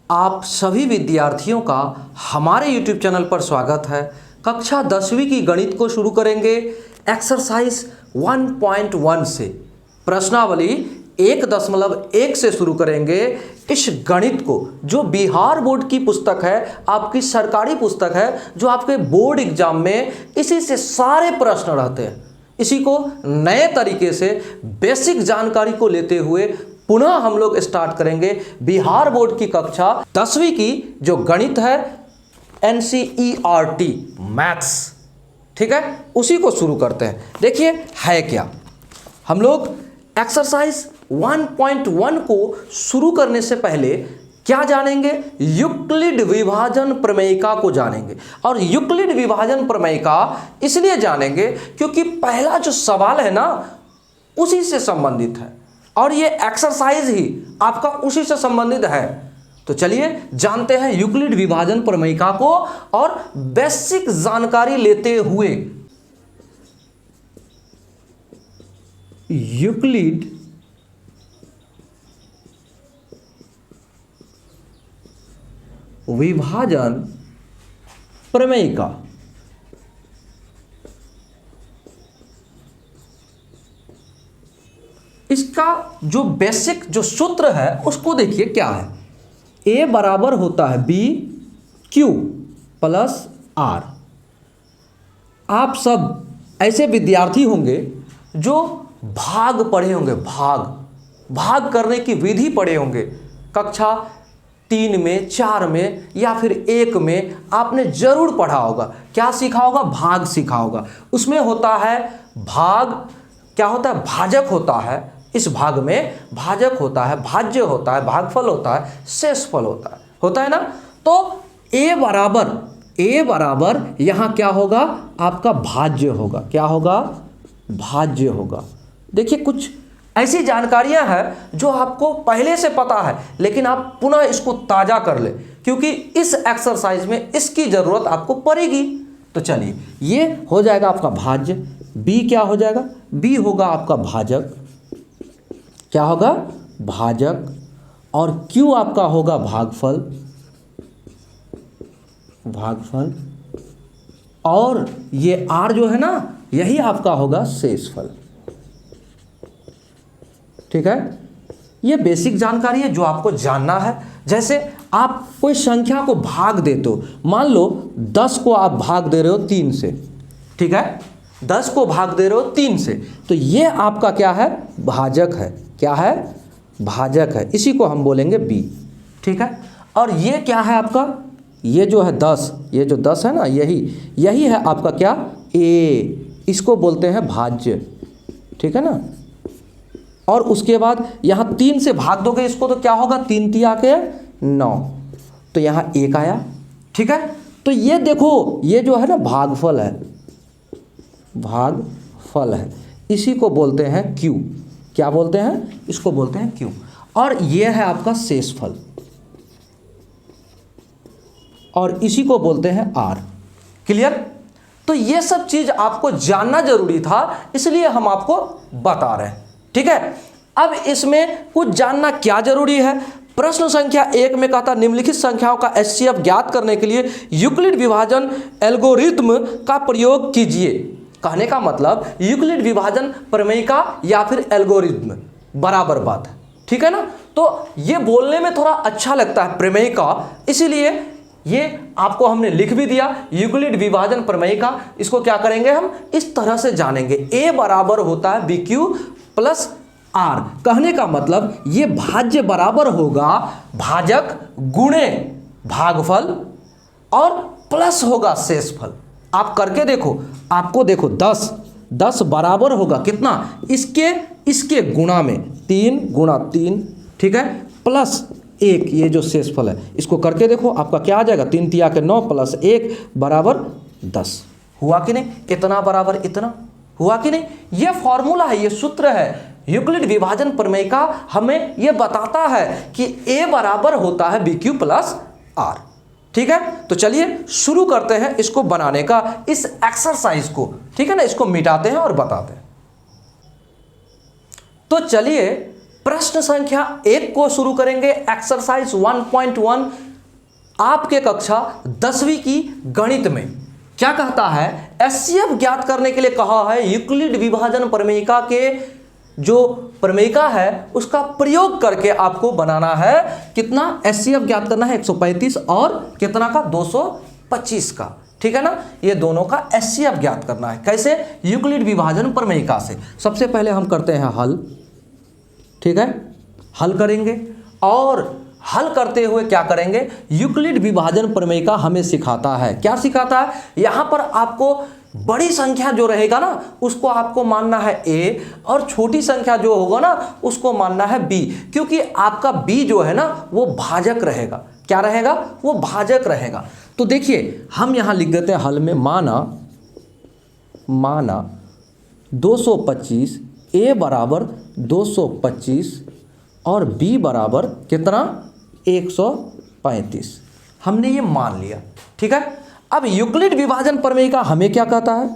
आप सभी विद्यार्थियों का हमारे YouTube चैनल पर स्वागत है। कक्षा 10वीं की गणित को शुरू करेंगे एक्सरसाइज 1.1 से। प्रश्नावली 1.1 से शुरू करेंगे। इस गणित को जो बिहार बोर्ड की पुस्तक है, आपकी सरकारी पुस्तक है, जो आपके बोर्ड एग्जाम में इसी से सारे प्रश्न रहते हैं। इसी को नए तरीके से बेसिक जानकारी को लेते हुए पुनः हम लोग स्टार्ट करेंगे बिहार बोर्ड की कक्षा 10वीं की जो गणित है NCERT मैथ्स। ठीक है, उसी को शुरू करते हैं। देखिए है क्या, हम लोग एक्सरसाइज 1.1 को शुरू करने से पहले क्या जानेंगे? यूक्लिड विभाजन प्रमेयिका को जानेंगे। और यूक्लिड विभाजन प्रमेयिका इसलिए जानेंगे क्योंकि पहला जो सवाल है ना उसी से संबंधित है और ये एक्सरसाइज ही आपका उसी से संबंधित है। तो चलिए जानते हैं यूक्लिड विभाजन प्रमेयिका को और बेसिक जानकारी लेते हुए यूक्लिड विभाजन प्रमेयिका। इसका जो बेसिक जो सूत्र है उसको देखिए क्या है। A बराबर होता है BQ प्लस R। आप सब ऐसे विद्यार्थी होंगे जो भाग पढ़े होंगे, भाग करने की विधि पढ़े होंगे। कक्षा 3 में, 4 में या फिर 1 में आपने जरूर पढ़ा होगा। क्या सीखा होगा? भाग सीखा होगा। उसमें होता है भाग, क्या होता है? भाजक होता है। इस भाग में भाजक होता है, भाज्य होता है, भागफल होता है, शेषफल होता है ना। तो A बराबर यहां क्या होगा? आपका भाज्य होगा। क्या होगा? भाज्य होगा। देखिए कुछ ऐसी जानकारियां हैं जो आपको पहले से पता है, लेकिन आप पुनः इसको ताजा कर ले क्योंकि इस एक्सरसाइज में इसकी जरूरत आपको पड़ेगी। तो चलिए ये हो जाएगा आपका भाज्य। B क्या हो जाएगा? B होगा आपका भाजक। क्या होगा? भाजक। और Q आपका होगा भागफल। और ये R जो है ना, यही आपका होगा शेषफल। ठीक है, ये बेसिक जानकारी है जो आपको जानना है। जैसे आप कोई संख्या को भाग देते हो, मान लो 10 को आप भाग दे रहे हो 3 से। ठीक है, 10 को भाग दे रहे हो 3 से, तो ये आपका क्या है? भाजक है। क्या है? भाजक है। इसी को हम बोलेंगे B। ठीक है, और ये क्या है आपका? ये जो है 10, ये जो 10 है ना, यही है आपका क्या? A। इसको बोलते हैं भाज्य। ठीक है ना। और उसके बाद यहाँ 3 से भाग दोगे इसको तो क्या होगा? 3 तिया के 9, तो यहाँ 1 आया। ठीक है, तो ये देखो ये जो है ना भागफल है। इसी को बोलते हैं Q। क्या बोलते हैं? इसको बोलते हैं Q। और ये है आपका शेषफल और इसी को बोलते हैं R। क्लियर? तो ये सब चीज आपको जानना जरूरी था, इसलिए हम आपको बता रहे हैं। ठीक है, अब इसमें कुछ जानना क्या जरूरी है। प्रश्न संख्या 1 में कहा था निम्नलिखित संख्याओं का HCF ज्ञात करने के लिए यूक्लिड विभाजन एल्गोरिथ्म का प्रयोग कीजिए। कहने का मतलब यूक्लिड विभाजन प्रमेयिका या फिर एल्गोरिथ्म बराबर बात है। ठीक है ना। तो ये बोलने में थोड़ा अच्छा लगता है प्रमेयिका, इसीलिए ये आपको हमने लिख भी दिया यूक्लिड विभाजन प्रमेयिका। इसको क्या करेंगे? हम इस तरह से जानेंगे। A बराबर होता है BQ प्लस R। कहने का मतलब ये भाज्य बराबर होगा भाजक गुणे भागफल और प्लस होगा शेषफल। आप करके देखो, आपको देखो 10 बराबर होगा कितना? इसके गुणा में 3 गुणा 3। ठीक है, प्लस 1 ये जो शेषफल है, इसको करके देखो आपका क्या आ जाएगा? 3 तिया के 9 प्लस 1 बराबर 10। हुआ कि नहीं? इतना बराबर इतना। हुआ कि नहीं? ये फॉर्मूला है, ये सूत्र है। यूक्लिड विभाजन प्रमेयिका हमें यह बताता है कि A बराबर होता है BQ प्लस R। ठीक है, तो चलिए शुरू करते हैं इसको बनाने का, इस एक्सरसाइज को। ठीक है ना, इसको मिटाते हैं और बताते हैं। तो चलिए प्रश्न संख्या 1 को शुरू करेंगे। एक्सरसाइज 1.1 आपके कक्षा 10वीं की गणित में क्या कहता है, एचसीएफ ज्ञात करने के लिए कहा है। यूक्लिड विभाजन प्रमेयिका के जो प्रमेयिका है उसका प्रयोग करके आपको बनाना है कितना, एचसीएफ ज्ञात करना है 135 और कितना का 225 का, ठीक है ना। ये दोनों का एचसीएफ ज्ञात करना है। कैसे, यूक्लिड विभाजन प्रमेयिका से। सबसे पहले हम करते हैं हल, ठीक है, हल करेंगे और हल करते हुए क्या करेंगे, यूक्लिड विभाजन प्रमेयिका हमें सिखाता है। क्या सिखाता है, यहां पर आपको बड़ी संख्या जो रहेगा ना उसको आपको मानना है ए और छोटी संख्या जो होगा ना उसको मानना है बी, क्योंकि आपका बी जो है ना वो भाजक रहेगा। क्या रहेगा, वो भाजक रहेगा। तो देखिए हम यहां लिख देते हैं हल में, माना 225 ए बराबर 225 और बी बराबर कितना 135, हमने ये मान लिया, ठीक है। अब यूक्लिड विभाजन प्रमेयिका हमें क्या कहता है,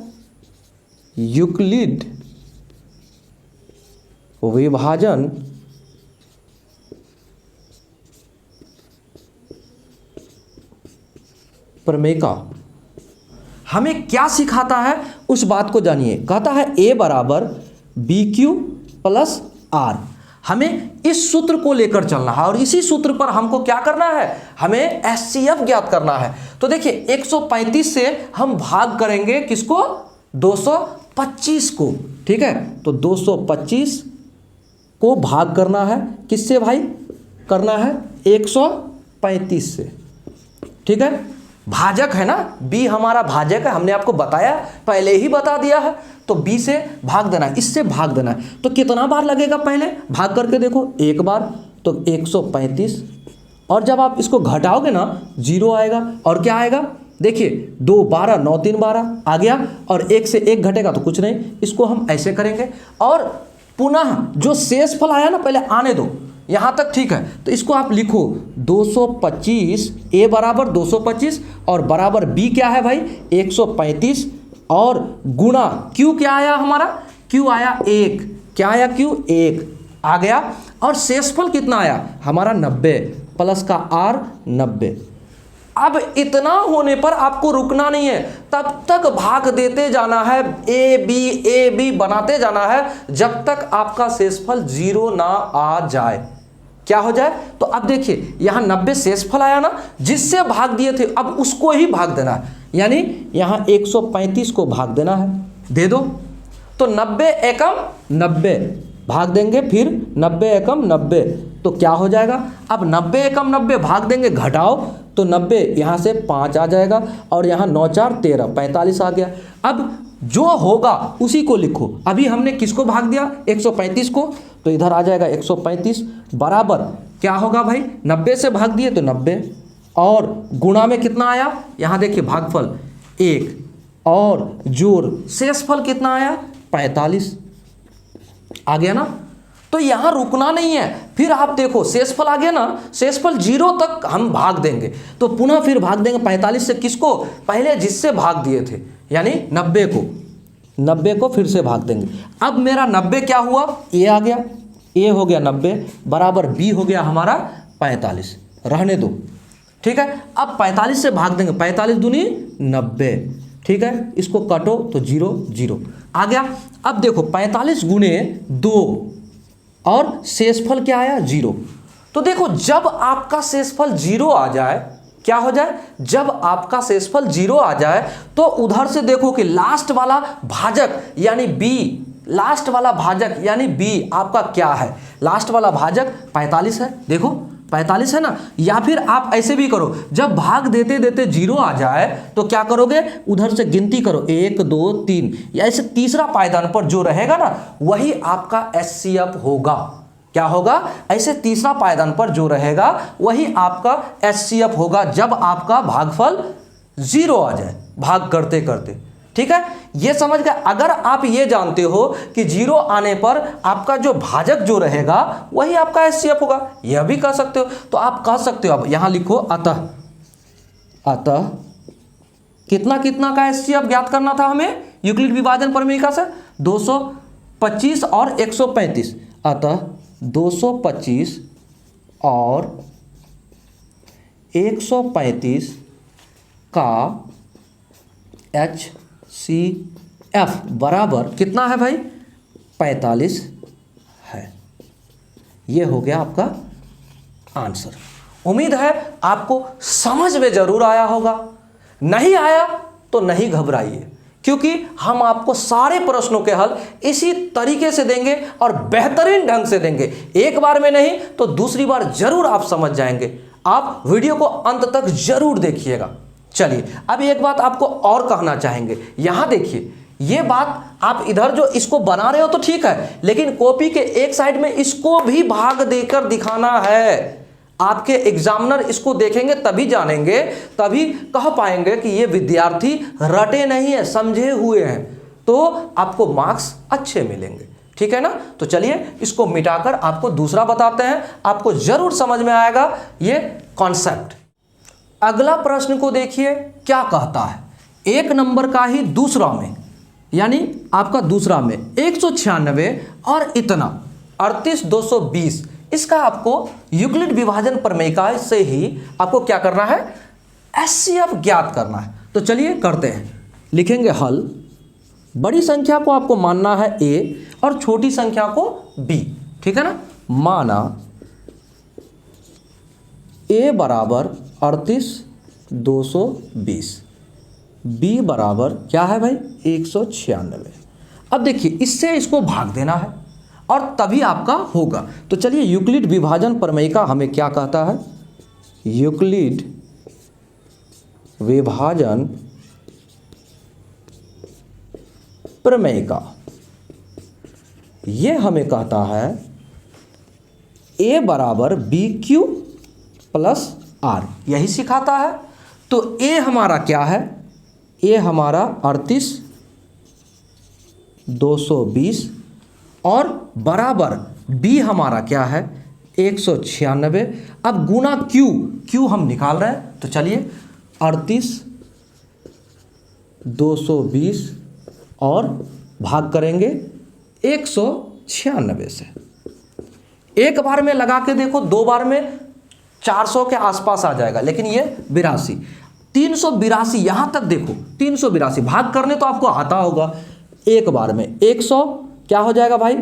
यूक्लिड विभाजन प्रमेयिका हमें क्या सिखाता है उस बात को जानिए। कहता है ए बराबर बी क्यू प्लस आर। हमें इस सूत्र को लेकर चलना है और इसी सूत्र पर हमको क्या करना है, हमें एचसीएफ ज्ञात करना है। तो देखिए 135 से हम भाग करेंगे किसको, 225 को, ठीक है। तो 225 को भाग करना है किससे भाई, करना है 135 से, ठीक है। भाजक है ना, बी हमारा भाजक है, हमने आपको बताया, पहले ही बता दिया है। तो बी से भाग देना है, इससे भाग देना है। तो कितना बार लगेगा, पहले भाग करके देखो, एक बार, तो 135 और जब आप इसको घटाओगे ना 0 आएगा और क्या आएगा, देखिए 2 12 9 3 12 आ गया और 1 से 1 घटेगा तो कुछ नहीं। इसको हम ऐसे करेंगे और पुनः जो शेष फल आया ना पहले आने दो, यहाँ तक ठीक है। तो इसको आप लिखो 225, ए बराबर 225 और बराबर बी क्या है भाई 135 और गुणा क्यू क्या आया हमारा, क्यू आया 1, क्या आया क्यू 1 आ गया और शेषफल कितना आया हमारा 90 प्लस का आर 90। अब इतना होने पर आपको रुकना नहीं है, तब तक भाग देते जाना है, ए बी बनाते जाना है जब तक आपका शेषफल 0 ना आ जाए। क्या हो जाए, तो अब देखिए यहां 90 शेषफल आया ना, जिससे भाग दिए थे अब उसको ही भाग देना है, यानी यहां 135 को भाग देना है, दे दो। तो 90 एकम 90 भाग देंगे, फिर 90 एकम 90, तो क्या हो जाएगा, अब 90 एकम 90 भाग देंगे, घटाओ तो 90 यहाँ से 5 आ जाएगा और यहाँ 9 4 13 45 आ गया। अब जो होगा उसी को लिखो। अभी हमने किसको भाग दिया 135 को, तो इधर आ जाएगा 135 बराबर क्या होगा भाई 90 से भाग दिए तो 90 और गुणा में कितना आया, यहाँ देखिए भागफल 1 और जोड़ शेषफल कितना आया 45 आ गया ना। तो यहाँ रुकना नहीं है, फिर आप देखो शेषफल आ गया ना, शेषफल 0 तक हम भाग देंगे, तो पुनः फिर भाग देंगे 45 से किसको, पहले जिससे भाग दिए थे यानी 90 को फिर से भाग देंगे। अब मेरा 90 क्या हुआ, ए आ गया, ए हो गया 90 बराबर बी हो गया हमारा 45, रहने दो, ठीक है। अब 45 से भाग देंगे, 45 दूनी 90, ठीक है। इसको काटो तो 0 0 आ गया। अब देखो 45 गुणे 2 और शेषफल क्या आया 0। तो देखो जब आपका शेषफल 0 आ जाए, क्या हो जाए, जब आपका शेषफल 0 आ जाए तो उधर से देखो कि लास्ट वाला भाजक यानी बी, लास्ट वाला भाजक यानी बी आपका क्या है, लास्ट वाला भाजक 45 है, देखो 45 है ना। या फिर आप ऐसे भी करो, जब भाग देते देते 0 आ जाए तो क्या करोगे, उधर से गिनती करो 1 2 3, या ऐसे तीसरा पायदान पर जो रहेगा ना वही आपका एचसीएफ होगा। क्या होगा, ऐसे तीसरा पायदान पर जो रहेगा वही आपका एचसीएफ होगा जब आपका भागफल 0 आ जाए भाग करते करते, ठीक है। ये समझ गए। अगर आप ये जानते हो कि 0 आने पर आपका जो भाजक जो रहेगा वही आपका एचसीएफ होगा, यह भी कह सकते हो। तो आप कह सकते हो, अब यहां लिखो अतः कितना कितना का एचसीएफ ज्ञात करना था हमें यूक्लिड विभाजन प्रमेयिका से, 225 और 135। अतः 225 और 135 का HCF बराबर कितना है भाई? 45 है। ये हो गया आपका आंसर। उम्मीद है आपको समझ में जरूर आया होगा। नहीं आया तो नहीं घबराइए, क्योंकि हम आपको सारे प्रश्नों के हल इसी तरीके से देंगे और बेहतरीन ढंग से देंगे। एक बार में नहीं तो दूसरी बार जरूर आप समझ जाएंगे। आप वीडियो को अंत तक जरूर देखिएगा। चलिए अब एक बात आपको और कहना चाहेंगे। यहां देखिए, ये बात आप इधर जो इसको बना रहे हो तो ठीक है, लेकिन कॉपी के एक साइड में इसको भी भाग देकर दिखाना है। आपके एग्जामिनर इसको देखेंगे तभी जानेंगे, तभी कह पाएंगे कि ये विद्यार्थी रटे नहीं है, समझे हुए हैं, तो आपको मार्क्स अच्छे मिलेंगे। ठीक है ना? तो चलिए इसको मिटाकर आपको दूसरा बताते हैं, आपको जरूर समझ में आएगा ये कॉन्सेप्ट। अगला प्रश्न को देखिए क्या कहता है। 1 नंबर का ही दूसरा में, यानी आपका दूसरा में 196 और इतना 38220, इसका आपको यूक्लिड विभाजन प्रमेय से ही आपको क्या करना है? HCF ज्ञात करना है। तो चलिए करते हैं। लिखेंगे हल। बड़ी संख्या को आपको मानना है A और छोटी संख्या को B। ठीक है ना? माना A बराबर 38220, B बराबर क्या है भाई? 196। अब देखिए इससे इसको भाग देना है और तभी आपका होगा। तो चलिए यूक्लिड विभाजन प्रमेय का हमें क्या कहता है? यूक्लिड विभाजन प्रमेय का ये हमें कहता है A बराबर BQ प्लस R, यही सिखाता है। तो A हमारा क्या है? A हमारा 38220 और बराबर B हमारा क्या है? 196। अब गुना Q हम निकाल रहे हैं। तो चलिए 38220 और भाग करेंगे 196 से। एक बार में लगा के देखो, 2 बार में 400 के आसपास आ जाएगा, लेकिन ये 82, 382 यहां तक देखो, 382 भाग करने तो आपको आता होगा। एक बार में 100 क्या हो जाएगा भाई?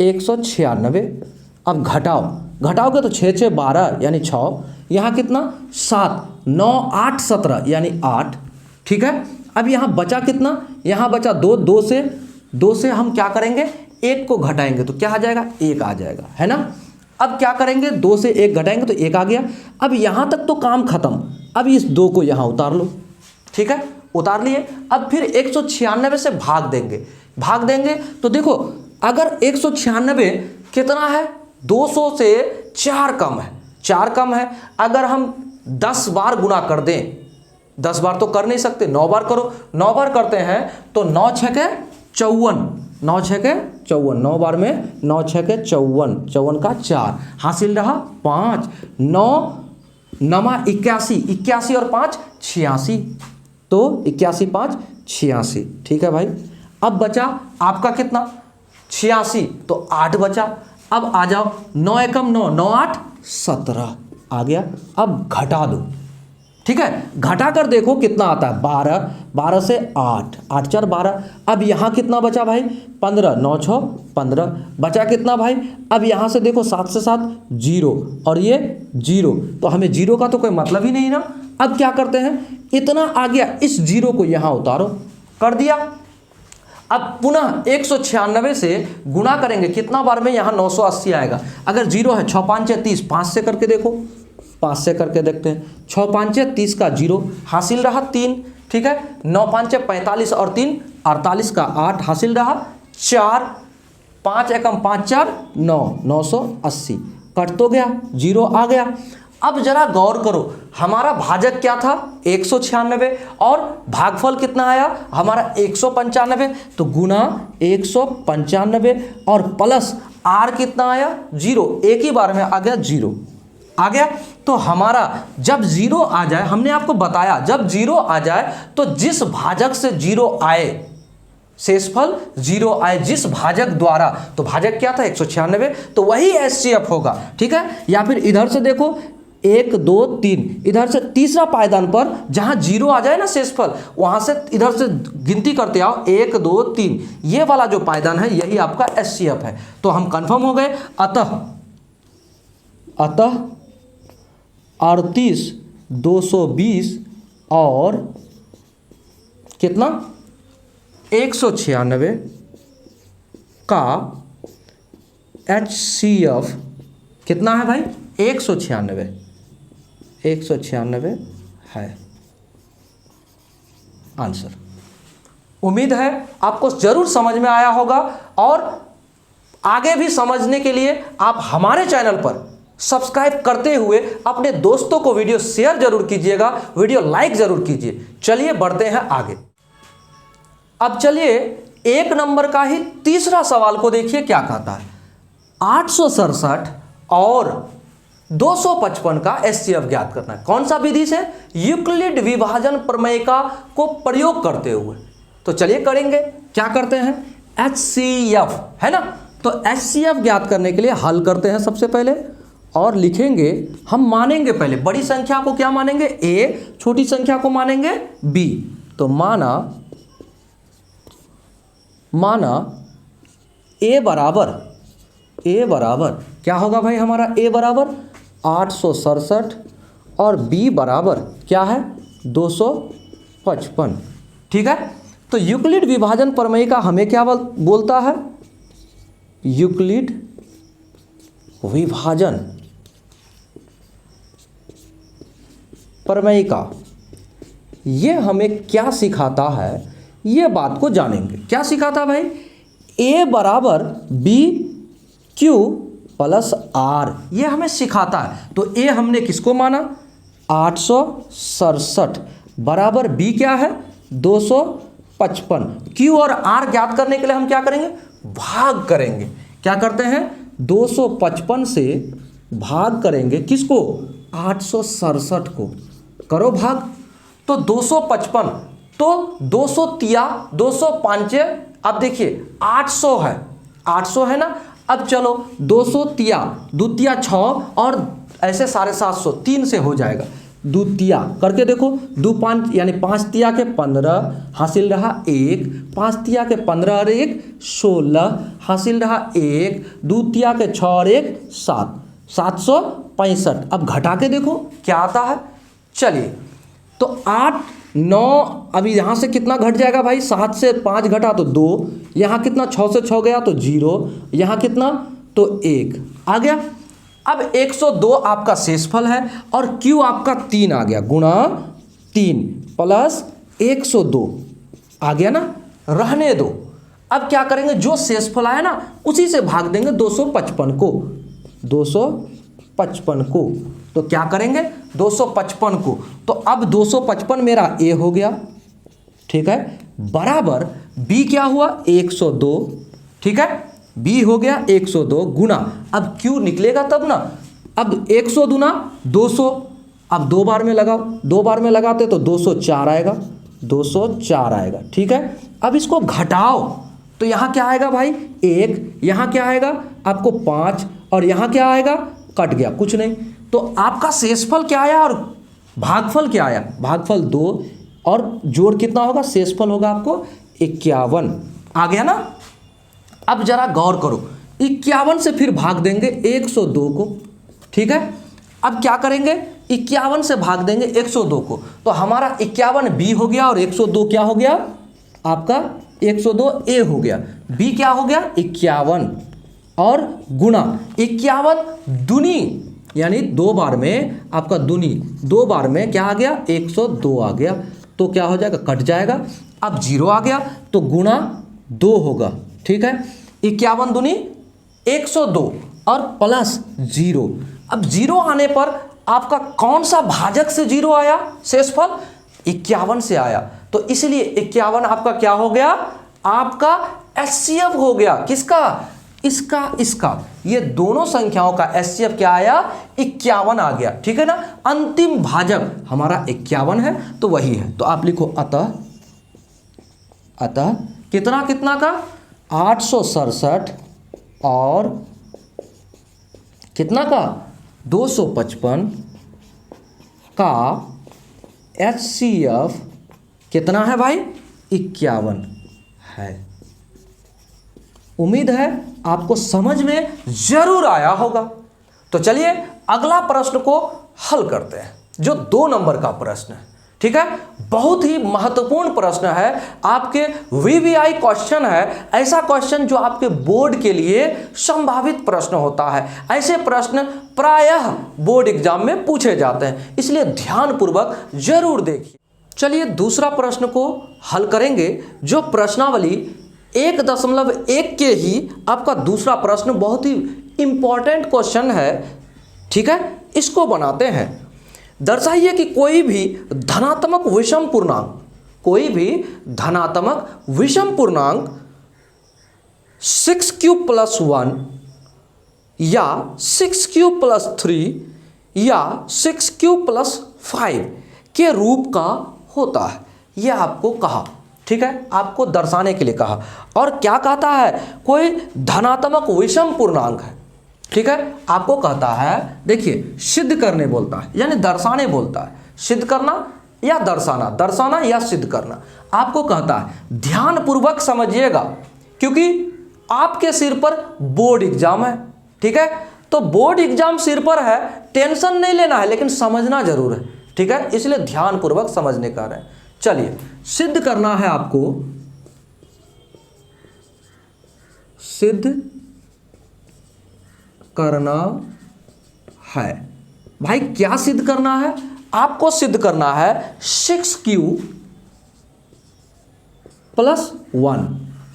196। अब घटाओगे तो 6 6 12 यानी 6, यहाँ कितना? 7 9 8 17 यानी 8। ठीक है? अब यहाँ बचा कितना? यहाँ बचा 2, 2 से हम क्या करेंगे? 1 को घटाएंगे तो क्या आ जाएगा? 1 आ जाएगा, है ना? अब क्या करेंगे? 2 से 1 घटाएंगे तो 1 आ गया। अब यहाँ तक तो काम खत्म। अब इस 2 को यहाँ उतार लो। ठीक है? उतार लिए। अब फिर 196 से भाग देंगे तो देखो, अगर 196 कितना है? 200 से 4 कम है। अगर हम 10 बार गुना कर दें, 10 बार तो कर नहीं सकते, 9 बार करो। 9 बार करते हैं तो 9 6 के 54, 9 6 के 54, 9 बार में 9 6 के 54, 54 का 4 हासिल रहा 5, 9 नमा 81 और 5 86, तो 81 5 86। ठीक है भाई? अब बचा आपका कितना? 86, तो 8 बचा। अब आ जाओ, 9 एकम 9, 9 8 17 आ गया। अब घटा दो। ठीक है? घटा कर देखो कितना आता है? 12, 12 से 8, 8 4 12। अब यहाँ कितना बचा भाई? 15, 9 6 15। बचा कितना भाई? अब यहाँ से देखो 7 से 7 0 और ये 0, तो हमें 0 का तो कोई मतलब ही नहीं ना। अब क्या करते हैं? इतना आ गया, इस 0 को यहाँ उतारो, कर दिया। अब पुनः 196 से गुणा करेंगे, कितना बार में? यहाँ 980 आएगा। अगर 0 है, 6 5 30, 5 से करके देखो, 5 से करके देखते हैं। 6 5 30 का 0 हासिल रहा 3। ठीक है? 9 5 45 और 3 48 का 8 हासिल रहा 4, 5 एकम 5 4 9, 980 कट तो गया, 0 आ गया। अब जरा गौर करो, हमारा भाजक क्या था? 196 और भागफल कितना आया? हमारा 195। तो गुना 195 और प्लस आर कितना आया? 0। एक ही बार में आ गया 0 आ गया। तो हमारा जब 0 आ जाए, हमने आपको बताया जब 0 आ जाए तो जिस भाजक से 0 आए शेषफल 0 आए जिस भाजक द्वारा, तो भाजक क्या था 196, तो वही HCF होगा, ठीक है। या फिर इधर से देखो 1 2 3, इधर से तीसरा पायदान पर जहां 0 आ जाए ना शेषफल, वहां से इधर से गिनती करते आओ 1 2 3, ये वाला जो पायदान है यही आपका HCF है। तो हम कंफर्म हो गए। अतः 38 220 और कितना 196 का HCF कितना है भाई 196 है आंसर। उम्मीद है आपको जरूर समझ में आया होगा, और आगे भी समझने के लिए आप हमारे चैनल पर सब्सक्राइब करते हुए अपने दोस्तों को वीडियो शेयर जरूर कीजिएगा, वीडियो लाइक जरूर कीजिए। चलिए बढ़ते हैं आगे। अब चलिए 1 नंबर का ही तीसरा सवाल को देखिए क्या कहता है। 867 और 255 का HCF ज्ञात करना है। कौन सा विधि से? यूक्लिड विभाजन प्रमेय का को प्रयोग करते हुए। तो चलिए करेंगे, क्या करते हैं HCF, है ना। तो HCF ज्ञात करने के लिए हल करते हैं सबसे पहले, और लिखेंगे, हम मानेंगे पहले बड़ी संख्या को क्या मानेंगे A, छोटी संख्या को मानेंगे B। तो माना A बराबर क्या होगा भाई हमारा A बराबर 867 और B बराबर क्या है 255, ठीक है। तो यूक्लिड विभाजन प्रमेय का हमें क्या बोलता है, यूक्लिड विभाजन प्रमेय का ये हमें क्या सिखाता है, ये बात को जानेंगे। क्या सिखाता भाई, A बराबर B Q प्लस R, ये हमें सिखाता है। तो A हमने किसको माना 867 बराबर B क्या है 255। Q और R ज्ञात करने के लिए हम क्या करेंगे, भाग करेंगे। क्या करते हैं 255 से भाग करेंगे किसको 867 को, करो भाग। तो 255, तो 200 तिया 205, अब देखिए 800 है ना। अब चलो 200 तिया द्वितीया 6 और ऐसे 750, 3 से हो जाएगा। द्वितीया करके देखो, 2 5 यानी 5 तिया के 15 हासिल रहा 1, 5 तिया के 15 और 1 16 हासिल रहा 1, द्वितीया के 6 और 1 7, 765। अब घटा के देखो क्या आता है। चलिए तो 8 9, अभी यहाँ से कितना घट जाएगा भाई, 7 से 5 घटा तो 2, यहाँ कितना 6 से 6 गया तो 0, यहाँ कितना तो 1 आ गया। अब 102 आपका शेषफल है और Q आपका 3 आ गया, गुणा 3 प्लस 102 आ गया ना, रहने दो। अब क्या करेंगे, जो शेषफल आया ना उसी से भाग देंगे 255 को। तो क्या करेंगे 255 को, तो अब 255 मेरा A हो गया, ठीक है, बराबर B क्या हुआ 102, ठीक है, B हो गया 102 गुना, अब Q निकलेगा तब ना। अब 100 दूना 200, अब 2 बार में लगाओ, 2 बार में लगाते तो 204 आएगा, 204 आएगा, ठीक है। अब इसको घटाओ तो यहाँ क्या आएगा भाई 1, यहाँ क्या आएगा आपको 5, और यहाँ क्या आएगा, कट गया कुछ नहीं। तो आपका शेषफल क्या आया और भागफल क्या आया, भागफल 2 और जोड़ कितना होगा, शेषफल होगा आपको 51 आ गया ना। अब जरा गौर करो, 51 से फिर भाग देंगे 102 को, ठीक है। अब क्या करेंगे 51 से भाग देंगे 102 को, तो हमारा 51 B हो गया और 102 क्या हो गया आपका 102 A हो गया, B क्या हो गया 51 और गुणा 51 दूनी यानी 2 बार में आपका दूनी, 2 बार में क्या आ गया 102 आ गया, तो क्या हो जाएगा कट जाएगा। अब 0 आ गया तो गुणा 2 होगा, ठीक है। 51 दूनी 102 और प्लस 0। अब 0 आने पर आपका कौन सा भाजक से 0 आया, शेषफल 51 से आया, तो इसलिए 51 आपका क्या हो गया, आपका HCF हो गया। किसका, इसका ये दोनों संख्याओं का HCF क्या आया 51 आ गया, ठीक है ना। अंतिम भाजक हमारा 51 है तो वही है। तो आप लिखो अतः कितना कितना का 867 और कितना का 255 का HCF कितना है भाई 51 है। उम्मीद है आपको समझ में जरूर आया होगा। तो चलिए अगला प्रश्न को हल करते हैं, जो 2 नंबर का प्रश्न है। ठीक है, बहुत ही महत्वपूर्ण प्रश्न है, आपके VVI क्वेश्चन है, ऐसा क्वेश्चन जो आपके बोर्ड के लिए संभावित प्रश्न होता है। ऐसे प्रश्न प्रायः बोर्ड एग्जाम में पूछे जाते हैं, इसलिए ध्यानपूर्वक जरूर देखिए। चलिए दूसरा प्रश्न को हल करेंगे, जो प्रश्नावली 1.1 के ही आपका दूसरा प्रश्न बहुत ही इंपॉर्टेंट क्वेश्चन है। ठीक है, इसको बनाते हैं। दर्शाइए कि कोई भी धनात्मक विषम पूर्णांक 6q + 1 या 6q + 3 या 6q + 5 के रूप का होता है। यह आपको कहा। ठीक है, आपको दर्शाने के लिए कहा। और क्या कहता है, कोई धनात्मक विषम पूर्णांक है। ठीक है, आपको कहता है, देखिए सिद्ध करने बोलता है, यानी दर्शाने बोलता है। सिद्ध करना या दर्शाना या सिद्ध करना। आपको कहता है ध्यानपूर्वक समझिएगा, क्योंकि आपके सिर पर बोर्ड एग्जाम है। ठीक है, तो बोर्ड एग्जाम सिर पर है, टेंशन नहीं लेना है, लेकिन समझना जरूर है। ठीक है, इसलिए ध्यानपूर्वक समझने का है। चलिए सिद्ध करना है आपको, सिद्ध करना है। भाई क्या सिद्ध करना है, आपको सिद्ध करना है 6q + 1।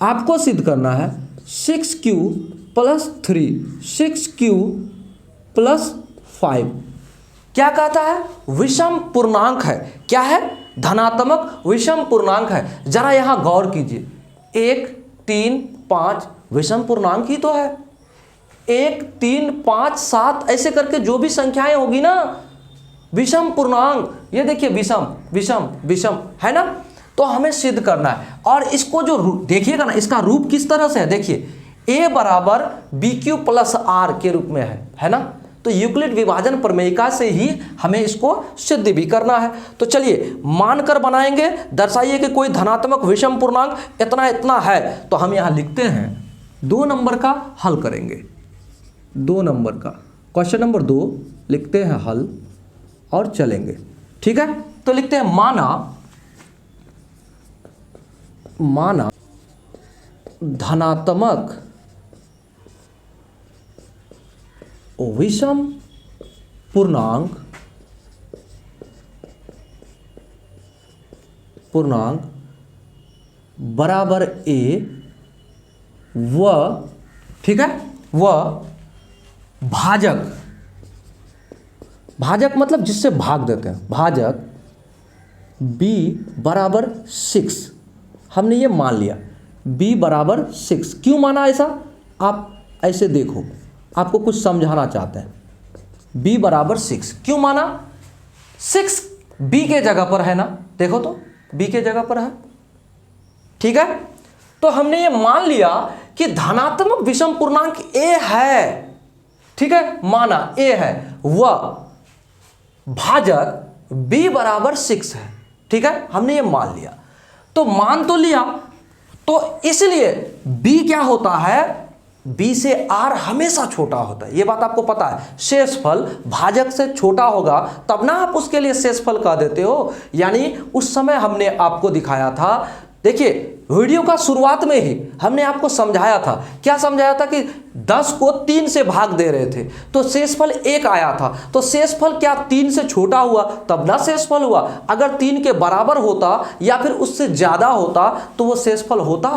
आपको सिद्ध करना है 6q + 3, 6q + 5। क्या कहता है, विषम पूर्णांक है। क्या है, धनात्मक विषम पूर्णांक है। जरा यहां गौर कीजिए, 1 3 5 विषम पूर्णांक ही तो है। 1 3 5 7 ऐसे करके जो भी संख्याएं होगी ना, विषम पूर्णांक। ये देखिए विषम विषम विषम है ना, तो हमें सिद्ध करना है। और इसको जो देखिएगा ना, इसका रूप किस तरह से है, देखिए a = bq + r के रूप में है ना। तो यूक्लिड विभाजन प्रमेयिका से ही हमें इसको सिद्ध भी करना है। तो चलिए मानकर बनाएंगे। दर्शाइए कि कोई धनात्मक विषम पूर्णांक इतना इतना है। तो हम यहां लिखते हैं 2 नंबर का हल करेंगे। 2 नंबर का क्वेश्चन नंबर 2 लिखते हैं हल और चलेंगे। ठीक है, तो लिखते हैं माना धनात्मक विषम पूर्णांक बराबर a व, ठीक है, व भाजक मतलब जिससे भाग देते हैं, भाजक b = 6। हमने ये मान लिया b = 6। क्यों माना ऐसा, आप ऐसे देखो, आपको कुछ समझाना चाहते हैं। b = 6 क्यों माना, 6 b के जगह पर है ना, देखो तो b के जगह पर है। ठीक है, तो हमने ये मान लिया कि धनात्मक विषम पूर्णांक a है। ठीक है, माना a है, वह भाजक b = 6 है। ठीक है, हमने ये मान लिया। तो मान तो लिया, तो इसलिए b क्या होता है, b से r हमेशा छोटा होता है। ये बात आपको पता है। शेषफल भाजक से छोटा होगा तब ना आप उसके लिए शेषफल कह देते हो। यानी उस समय हमने आपको दिखाया था, देखिए वीडियो का शुरुआत में ही हमने आपको समझाया था। क्या समझाया था कि 10 को 3 से भाग दे रहे थे तो शेषफल 1 आया था। तो शेषफल क्या 3 से छोटा हुआ तब ना शेषफल हुआ। अगर 3 के बराबर होता या फिर उससे ज़्यादा होता तो वो शेषफल होता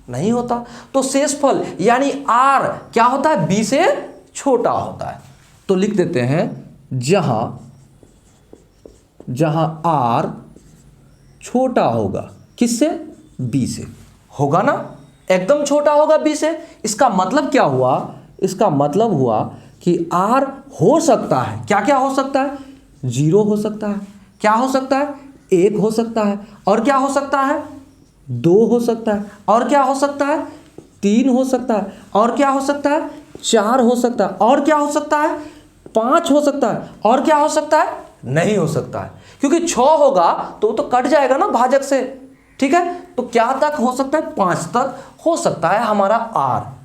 नहीं होता। तो शेषफल यानी r क्या होता है, b से छोटा होता है। तो लिख देते हैं जहां r छोटा होगा किससे, b से होगा ना, एकदम छोटा होगा b से। इसका मतलब क्या हुआ, इसका मतलब हुआ कि r हो सकता है, क्या क्या हो सकता है, 0 हो सकता है, क्या हो सकता है, 1 हो सकता है, और क्या हो सकता है, 2 हो सकता है, और क्या हो सकता है, 3 हो सकता है, और क्या हो सकता है, 4 हो सकता है, और क्या हो सकता है, 5 हो सकता है, और क्या हो सकता है, नहीं हो सकता है, क्योंकि 6 होगा तो कट जाएगा ना भाजक से। ठीक है, तो क्या तक हो सकता है, 5 तक हो सकता है हमारा आर।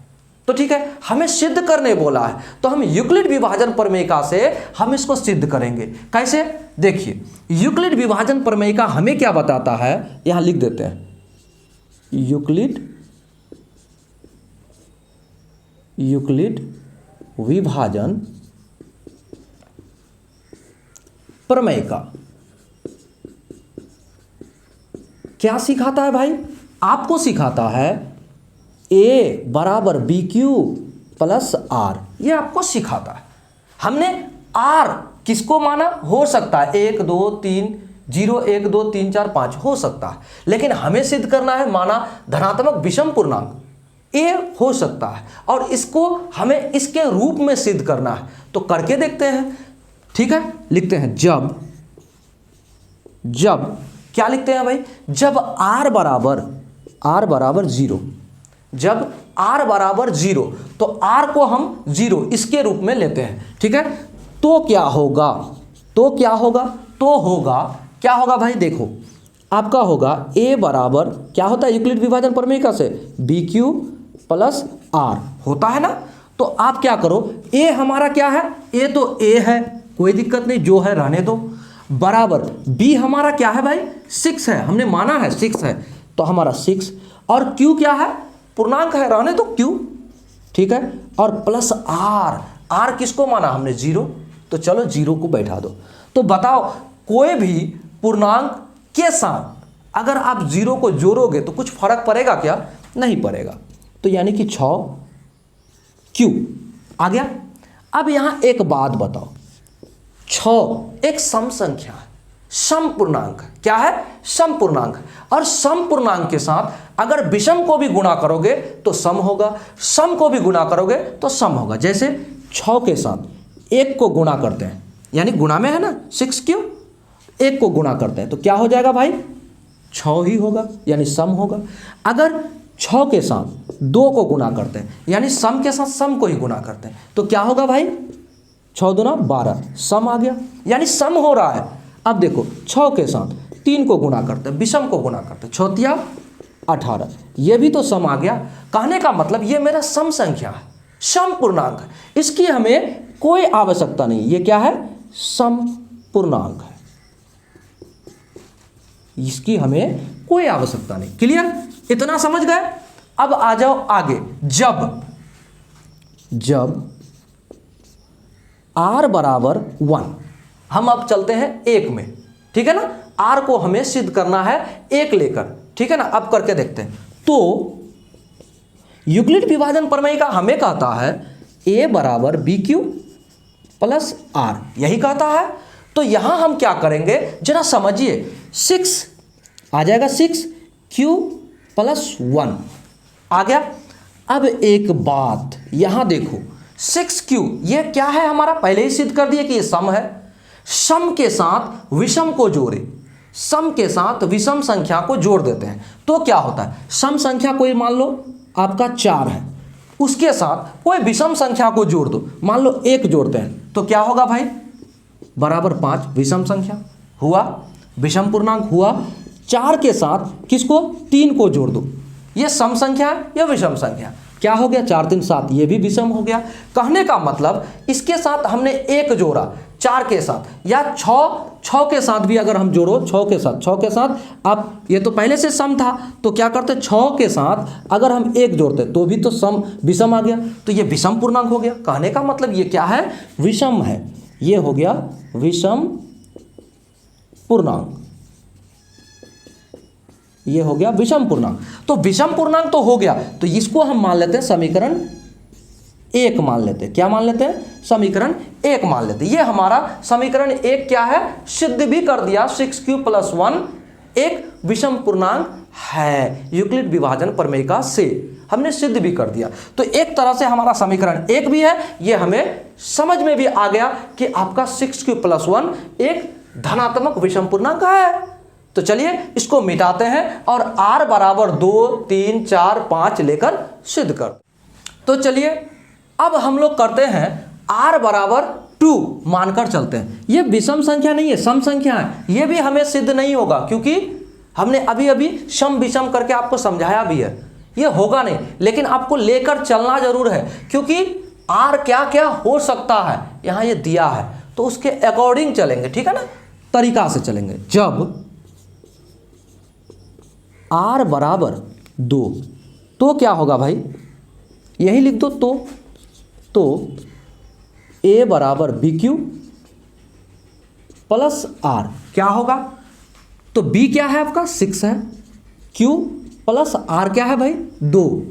तो ठीक है, हमें सिद्ध करने बोला है, तो हम यूक्लिड विभाजन प्रमेयिका से हम इसको सिद्ध करेंगे। कैसे, देखिए यूक्लिड विभाजन प्रमेयिका हमें क्या बताता है, यहां लिख देते हैं, यूक्लिड विभाजन प्रमेयिका क्या सिखाता है भाई, आपको सिखाता है ए बराबर बी क्यू प्लस आर, ये आपको सिखाता है। हमने आर किसको माना, हो सकता है 1 2 3 0 1 2 3 4 5 हो सकता है, लेकिन हमें सिद्ध करना है माना धनात्मक विषम पूर्णांक ए हो सकता है, और इसको हमें इसके रूप में सिद्ध करना है। तो करके देखते हैं। ठीक है, लिखते हैं जब क्या लिखते हैं भाई, जब r बराबर 0, जब r बराबर 0 तो r को हम 0 इसके रूप में लेते हैं। ठीक है, तो क्या होगा, क्या होगा भाई, देखो आपका होगा a बराबर क्या होता है यूक्लिड विभाजन प्रमेयिका से, बी क्यू प्लस आर होता है ना। तो आप क्या करो, a हमारा क्या है, a तो a है, कोई दिक्कत नहीं, जो है रहने दो, बराबर b हमारा क्या है भाई, 6 है, हमने माना है 6 है, तो हमारा 6, और q क्या है, पूर्णांक है, रहने दो q। ठीक है, और प्लस r किसको माना हमने, 0, तो चलो 0 को बैठा दो। तो बताओ कोई भी पूर्णांक के साथ अगर आप 0 को जोड़ोगे तो कुछ फर्क पड़ेगा क्या, नहीं पड़ेगा। तो यानी कि 6q आ गया। अब यहां एक बात बताओ, 6 एक सम संख्या है, सम पूर्णांक क्या है, सम पूर्णांक, और सम पूर्णांक के साथ अगर विषम को भी गुणा करोगे तो सम होगा, सम को भी गुणा करोगे तो सम होगा। जैसे 6 के साथ 1 को गुणा करते हैं, यानी गुणा में है ना 6q, 1 को गुणा करते हैं तो क्या हो जाएगा भाई, 6 ही होगा, यानी सम होगा। अगर 6 के साथ 2 को गुणा करते हैं, यानी सम के साथ सम को ही गुणा करते हैं, तो क्या होगा भाई, 6 दूना 12, सम आ गया, यानी सम हो रहा है। अब देखो 6 के साथ 3 को गुणा करते हैं, विषम को गुणा करते हैं, 6 तिया 18, ये भी तो सम आ गया। कहने का मतलब ये मेरा सम संख्या है, सम पूर्णांक है, इसकी हमें कोई आवश्यकता नहीं, ये क्या है, सम पूर्णांक है, इसकी हमें कोई आवश्यकता नहीं। क्लियर, इतना समझ गए। अब आ जाओ आगे, जब r बराबर 1, हम अब चलते हैं 1 में। ठीक है ना, r को हमें सिद्ध करना है 1 लेकर। ठीक है ना, अब करके देखते हैं। तो यूक्लिड विभाजन प्रमेयिका हमें कहता है a बराबर बी क्यू प्लस आर, यही कहता है। तो यहां हम क्या करेंगे जरा समझिए, 6 आ जाएगा, 6q प्लस 1 आ गया। अब एक बात यहां देखो, 6q ये क्या है हमारा, पहले ही सिद्ध कर दिए कि ये सम है। सम के साथ विषम को जोड़े, सम के साथ विषम संख्या को जोड़ देते हैं तो क्या होता है, सम संख्या कोई मान लो आपका 4 है, उसके साथ कोई विषम संख्या को जोड़ दो, मान लो 1 जोड़ते हैं तो क्या होगा भाई, बराबर 5, विषम संख्या हुआ, विषम पूर्णांक हुआ। 4 के साथ किसको, 3 को जोड़ दो, ये सम संख्या है या विषम संख्या, क्या हो गया, 4 3 7, ये भी विषम हो गया। कहने का मतलब इसके साथ हमने 1 जोड़ा 4 के साथ, या 6 के साथ भी अगर हम जोड़ो, 6 के साथ आप, ये तो पहले से सम था तो क्या करते, 6 के साथ अगर हम 1 जोड़ते तो भी तो सम विषम आ गया, तो ये विषम पूर्णांक हो गया। कहने का मतलब ये क्या है, विषम है, ये हो गया विषम पूर्णांक, ये हो गया विषम पूर्णांक। तो विषम पूर्णांक तो हो गया, तो इसको हम मान लेते हैं समीकरण 1 मान लेते हैं, क्या मान लेते हैं, समीकरण 1 मान लेते हैं। ये हमारा समीकरण 1 क्या है, सिद्ध भी कर दिया, 6q प्लस 1 एक विषम पूर्णांक है, यूक्लिड विभाजन प्रमेयिका से हमने सिद्ध भी कर दिया। तो एक तरह से हमारा समीकरण 1 भी है, ये हमें समझ में भी आ गया कि आपका 6q प्लस 1 एक धनात्मक विषम पूर्णांक है। तो चलिए इसको मिटाते हैं और r बराबर 2, 3, 4, 5 लेकर सिद्ध कर। तो चलिए अब हम लोग करते हैं r बराबर 2 मानकर चलते हैं। ये विषम संख्या नहीं है, सम संख्या है। ये भी हमें सिद्ध नहीं होगा क्योंकि हमने अभी अभी सम विषम करके आपको समझाया भी है। ये होगा नहीं, लेकिन आपको लेकर चलना जरूर है क्योंकि r क्या क्या हो सकता है यहाँ ये दिया है, तो उसके अकॉर्डिंग चलेंगे, ठीक है ना, तरीका से चलेंगे। जब r बराबर 2 तो क्या होगा भाई, यही लिख दो। तो a बराबर BQ प्लस r क्या होगा, तो b क्या है आपका 6 है, q प्लस r क्या है भाई 2,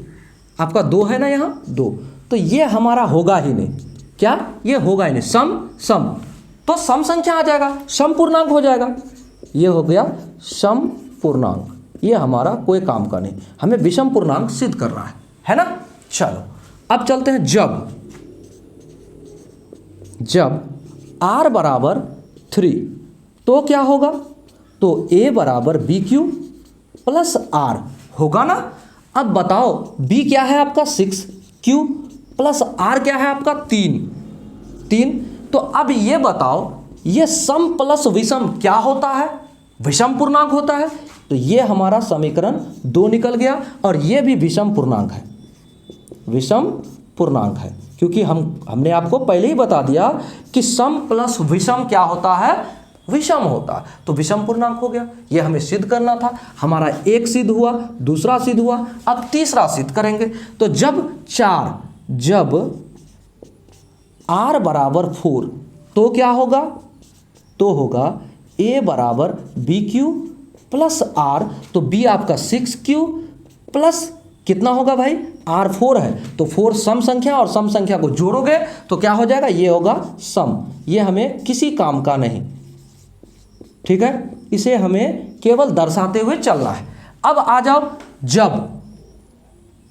आपका 2 है ना यहाँ 2, तो ये हमारा होगा ही नहीं। क्या, ये होगा ही नहीं। सम तो सम संख्या आ जाएगा, सम पूर्णांक हो जाएगा। ये हो गया सम पूर्णांक, ये हमारा कोई काम का नहीं, हमें विषम पूर्णांक सिद्ध करना है ना। चलो अब चलते हैं जब r बराबर 3 तो क्या होगा, तो a बराबर BQ प्लस r होगा ना। अब बताओ b क्या है आपका 6, q प्लस r क्या है आपका 3। तो अब ये बताओ ये सम प्लस विषम क्या होता है, विषम पूर्णांक होता है। तो ये हमारा समीकरण 2 निकल गया और ये भी विषम पूर्णांक है, विषम पूर्णांक है क्योंकि हमने आपको पहले ही बता दिया कि सम प्लस विषम क्या होता है, विषम होता है। तो विषम पूर्णांक हो गया, ये हमें सिद्ध करना था। हमारा एक सिद्ध हुआ, दूसरा सिद्ध हुआ, अब तीसरा सिद्ध करेंगे। तो जब r बराबर 4 तो क्या होगा, तो होगा a बराबर BQ प्लस r, तो b आपका 6q प्लस कितना होगा भाई r4 है, तो 4 सम संख्या और सम संख्या को जोड़ोगे तो क्या हो जाएगा, ये होगा सम। ये हमें किसी काम का नहीं, ठीक है, इसे हमें केवल दर्शाते हुए चलना है। अब आ जाओ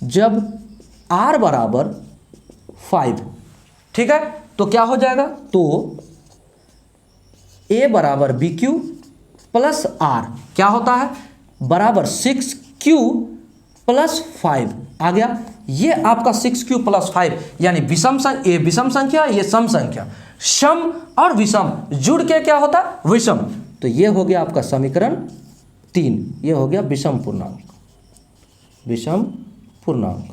जब r बराबर 5, ठीक है, तो क्या हो जाएगा, तो a बराबर BQ प्लस r क्या होता है बराबर 6q प्लस 5 आ गया। ये आपका 6q प्लस 5 यानी विषम संख्या, ये सम संख्या, सम और विषम जुड़ के क्या होता है, विषम। तो ये हो गया आपका समीकरण 3, ये हो गया विषम पूर्णांक, विषम पूर्णांक,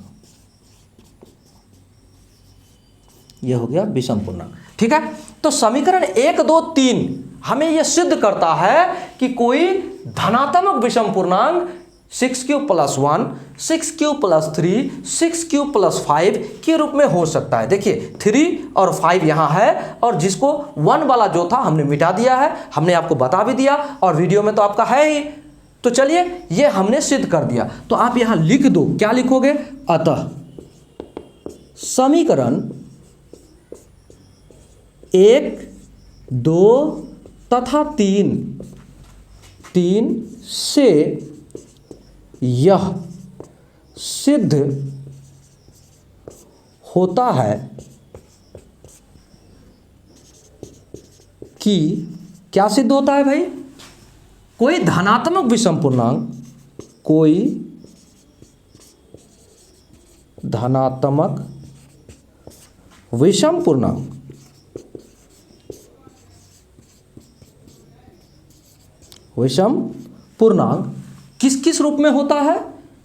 ये हो गया विषम पूर्णांक, ठीक है। तो समीकरण 1, 2, 3 हमें यह सिद्ध करता है कि कोई धनात्मक विषम पूर्णांक 6q plus 1, 6q plus 3, 6q plus 5 के रूप में हो सकता है। देखिए 3 और 5 यहाँ है और जिसको 1 वाला जो था हमने मिटा दिया है, हमने आपको बता भी दिया और वीडियो में तो आपका है ही। तो चलिए ये हमने सिद्ध कर दिया। तो आप यहाँ लिख दो, क्या लिखोगे, अतः समीकरण 1, 2 तथा 3 से यह सिद्ध होता है कि क्या सिद्ध होता है भाई, कोई धनात्मक विषम पूर्णांक, कोई धनात्मक विषम पूर्णांक किस किस रूप में होता है,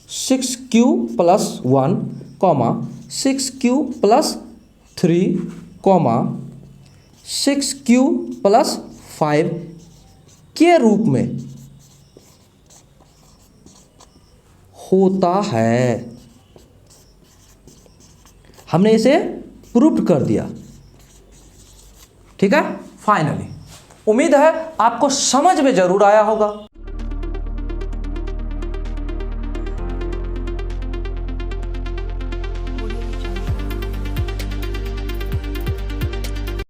6q plus 1, 6q plus 3, 6q plus 5 के रूप में होता है। हमने इसे प्रूफ कर दिया, ठीक है। फाइनली उम्मीद है आपको समझ में जरूर आया होगा।